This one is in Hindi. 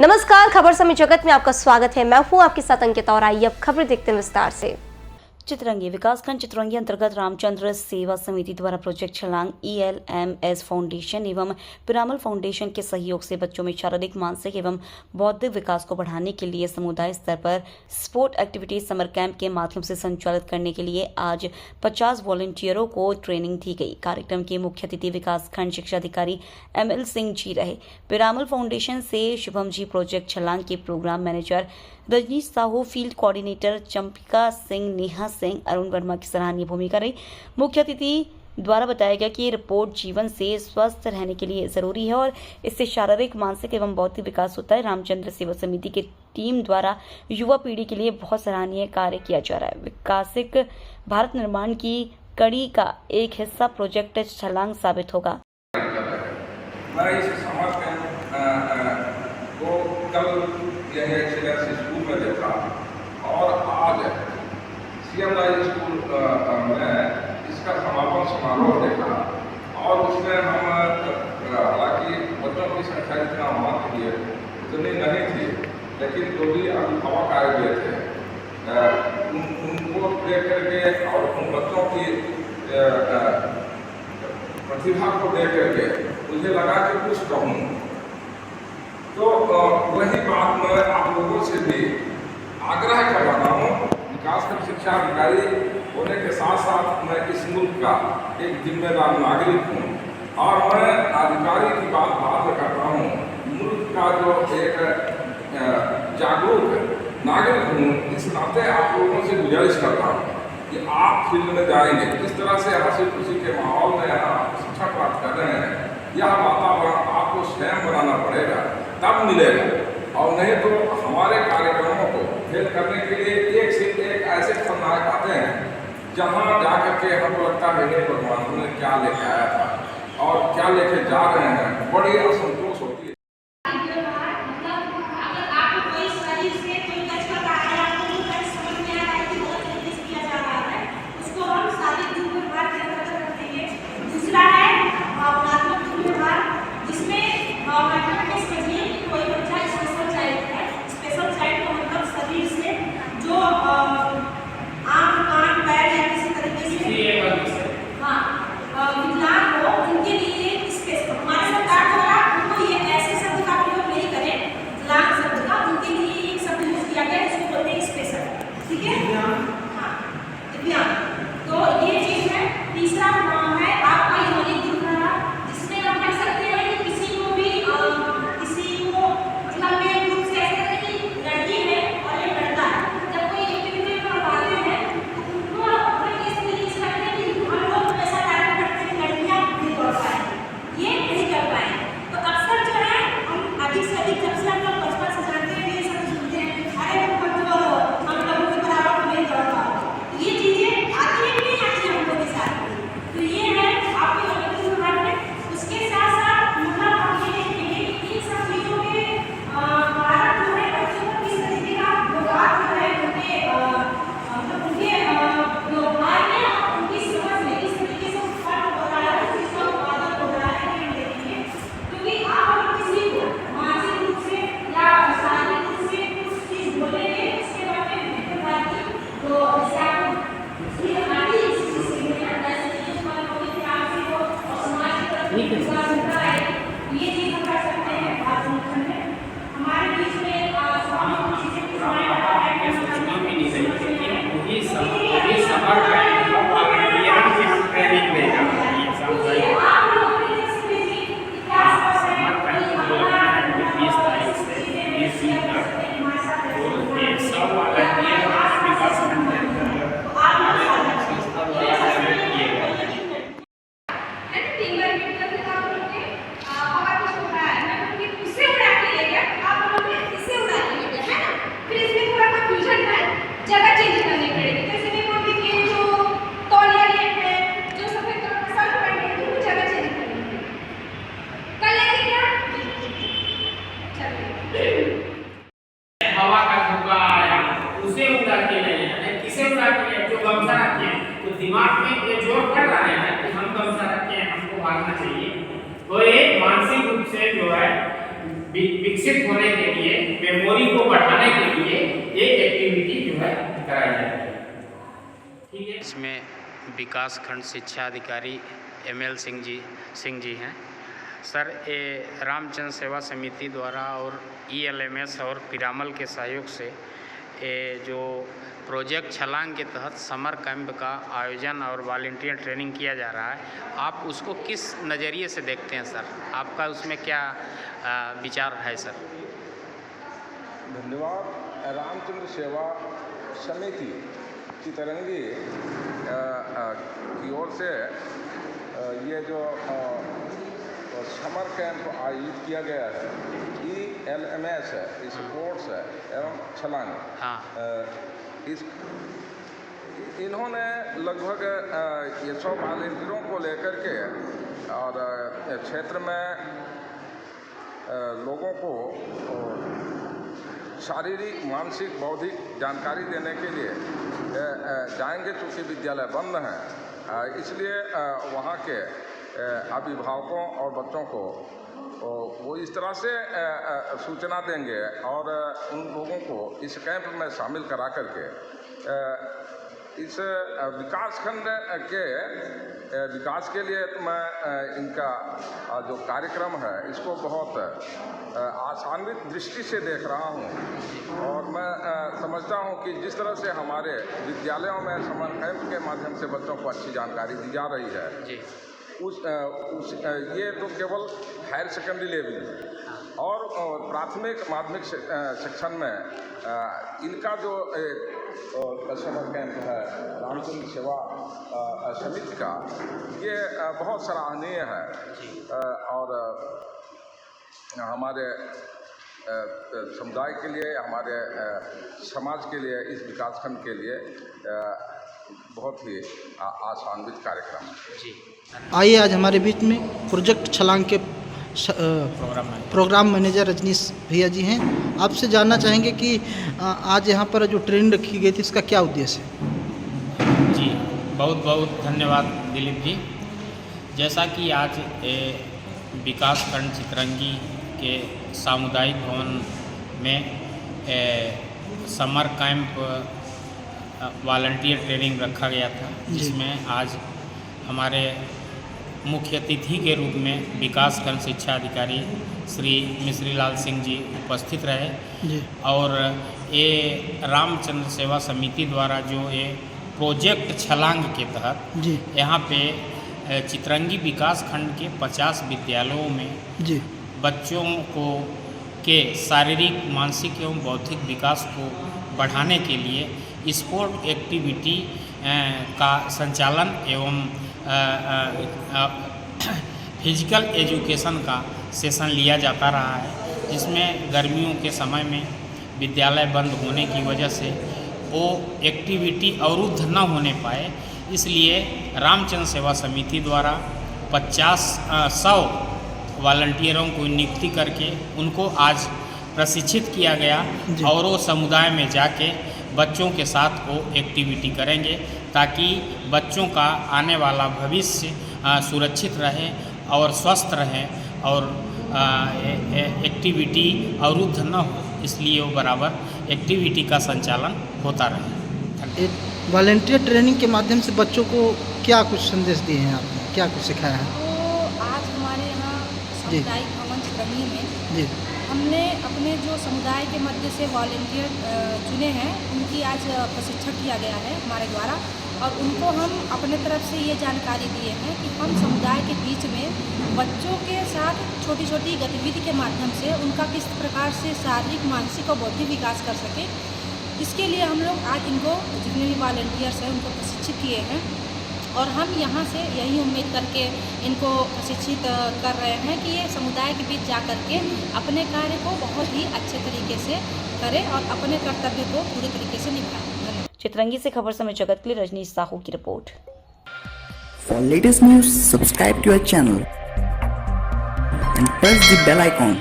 नमस्कार, खबर समय जगत में आपका स्वागत है। मैं हूं आपके साथ अंकिता और आइए अब खबरें देखते हैं विस्तार से। चितरंगी विकासखंड चितरंगी अंतर्गत रामचंद्र सेवा समिति द्वारा प्रोजेक्ट छलांग ELMS फाउंडेशन एवं पिरामल फाउंडेशन के सहयोग से बच्चों में शारीरिक, मानसिक एवं बौद्धिक विकास को बढ़ाने के लिए समुदाय स्तर पर स्पोर्ट एक्टिविटीज समर कैंप के माध्यम से संचालित करने के लिए आज 50 वॉलंटियरों को ट्रेनिंग दी गई। कार्यक्रम के मुख्य अतिथि विकासखंड शिक्षा अधिकारी ML सिंह जी रहे। पिरामल फाउंडेशन से शुभम जी, प्रोजेक्ट छलांग के programme manager Rajneesh Sahu, field coordinator Champika Singh, Neha Singh, Arun Verma की सराहनीय भूमिका रही। मुख्य अतिथि द्वारा बताया गया कि रिपोर्ट जीवन से स्वस्थ रहने के लिए जरूरी है और इससे शारीरिक, मानसिक एवं बौद्धिक विकास होता है। रामचंद्र सेवा समिति की टीम द्वारा युवा पीढ़ी के लिए बहुत सराहनीय कार्य किया जा रहा है। विकासिक भारत निर्माण की कड़ी का एक हिस्सा प्रोजेक्ट छलांग साबित होगा। मैं इस समर को कल यह एक्सीलेंस स्कूल में देखा और आज CM राय स्कूल में इसका समापन समारोह देखा और उसमें हम हालांकि बच्चों की संख्या इतना वहाँ थी उतनी नहीं थी, लेकिन जो भी अभिभावक आए हुए थे उनको देख करके और उन बच्चों की प्रतिभा को देख करके मुझे लगा कि कुछ कहूँ। तो वही बात मैं आप लोगों से भी आग्रह कर रहा हूँ। विकासखंड शिक्षा अधिकारी होने के साथ साथ मैं इस मुल्क का एक जिम्मेदार नागरिक हूँ और मैं अधिकारी की बात बाद में करता हूँ। मुल्क का जो एक जागरूक नागरिक हूँ, इस नाते आप लोगों से गुजारिश करता हूँ कि आप फील्ड में जाएंगे, जिस तरह से हंसी खुशी के माहौल में आप शिक्षा प्राप्त कर रहे हैं, यह वातावरण आपको स्वयं बनाना पड़ेगा, तब मिलेगा। और नहीं तो हमारे कार्यक्रमों को फेल करने के लिए एक से एक ऐसे खलनायक आते हैं जहाँ जाकर के हमको लगता है नहीं भगवान ने क्या लेके आया था और क्या लेके जा रहे हैं, बड़ी असंतोष होती है। दिमाग में ये जोर पड़ रहा है कि हम गमछा रख के हमको भागना चाहिए, तो ये मानसिक रूप से जो है विकसित होने के लिए विकासखंड शिक्षा अधिकारी ML सिंह जी हैं। सर, ये रामचंद्र सेवा समिति द्वारा और ELMS और पिरामल के सहयोग से ये जो प्रोजेक्ट छलांग के तहत समर कैंप का आयोजन और वॉलंटियर ट्रेनिंग किया जा रहा है, आप उसको किस नज़रिए से देखते हैं सर? आपका उसमें क्या विचार है सर? धन्यवाद। रामचंद्र सेवा समिति चितरंगी की ओर से ये जो समर कैंप आयोजित किया गया है, ELMS है, स्पोर्ट्स है एवं छलांग। हाँ। इन्होंने लगभग ये 100 वॉलंटियरों को लेकर के और क्षेत्र में लोगों को शारीरिक, मानसिक, बौद्धिक जानकारी देने के लिए जाएंगे। चूँकि विद्यालय बंद हैं, इसलिए वहाँ के अभिभावकों और बच्चों को वो इस तरह से सूचना देंगे और उन लोगों को इस कैंप में शामिल करा करके इस विकासखंड के विकास के लिए तो मैं इनका जो कार्यक्रम है इसको बहुत आशान्वित दृष्टि से देख रहा हूँ। और मैं समझता हूँ कि जिस तरह से हमारे विद्यालयों में समर कैंप के माध्यम से बच्चों को अच्छी जानकारी दी जा रही है, जी। ये तो केवल हायर सेकेंडरी लेवल और प्राथमिक माध्यमिक शिक्षण में इनका जो समर कैंप है रामचंद्र सेवा समिति का, ये बहुत सराहनीय है। और हमारे समुदाय के लिए, हमारे समाज के लिए, इस विकासखंड के लिए बहुत ही आशान्वित कार्यक्रम है। जी। आइए आज हमारे बीच में प्रोजेक्ट छलांग के प्रोग्राम मैनेजर रजनीश भैया जी हैं। आपसे जानना चाहेंगे कि आज यहाँ पर जो ट्रेनिंग रखी गई थी, इसका क्या उद्देश्य है? जी, बहुत बहुत धन्यवाद दिलीप जी। जैसा कि आज विकासखंड चितरंगी के सामुदायिक भवन में समर कैंप वॉलंटियर ट्रेनिंग रखा गया था, जिसमें आज हमारे मुख्य अतिथि के रूप में विकासखंड शिक्षा अधिकारी श्री मिश्री लाल सिंह जी उपस्थित रहे जी। और ये रामचंद्र सेवा समिति द्वारा जो ये प्रोजेक्ट छलांग के तहत जी। यहाँ पे चितरंगी विकासखंड के 50 विद्यालयों में जी। बच्चों को के शारीरिक, मानसिक एवं बौद्धिक विकास को बढ़ाने के लिए स्पोर्ट एक्टिविटी का संचालन एवं फिजिकल एजुकेशन का सेशन लिया जाता रहा है, जिसमें गर्मियों के समय में विद्यालय बंद होने की वजह से वो एक्टिविटी अवरुद्ध न होने पाए, इसलिए रामचंद्र सेवा समिति द्वारा 100 वॉलंटियरों को नियुक्ति करके उनको आज प्रशिक्षित किया गया और वो समुदाय में जाके बच्चों के साथ वो एक्टिविटी करेंगे, ताकि बच्चों का आने वाला भविष्य सुरक्षित रहे और स्वस्थ रहे और एक्टिविटी अवरुद्ध न हो, इसलिए वो बराबर एक्टिविटी का संचालन होता रहे। वॉलंटियर ट्रेनिंग के माध्यम से बच्चों को क्या कुछ संदेश दिए हैं आपने, क्या कुछ सिखाया है? तो आज हमारे यहाँ सामुदायिक भवन चितरंगी में जी। हमने अपने जो समुदाय के मध्य से वॉलंटियर चुने हैं, उनकी आज प्रशिक्षण किया गया है हमारे द्वारा, और उनको हम अपने तरफ से ये जानकारी दिए हैं कि हम समुदाय के बीच में बच्चों के साथ छोटी छोटी गतिविधि के माध्यम से उनका किस प्रकार से शारीरिक, मानसिक और बौद्धिक विकास कर सकें। इसके लिए हम लोग आज इनको, जितने भी वॉलंटियर्स हैं, उनको प्रशिक्षित किए हैं और हम यहाँ से यही उम्मीद करके इनको प्रशिक्षित कर रहे हैं कि ये समुदाय के बीच जा कर के अपने कार्य को बहुत ही अच्छे तरीके से करें और अपने कर्तव्य को पूरे तरीके से निभाएं। चितरंगी से खबर समय जगत के लिए रजनीश साहू की report. For latest news, subscribe to our channel and press the bell icon.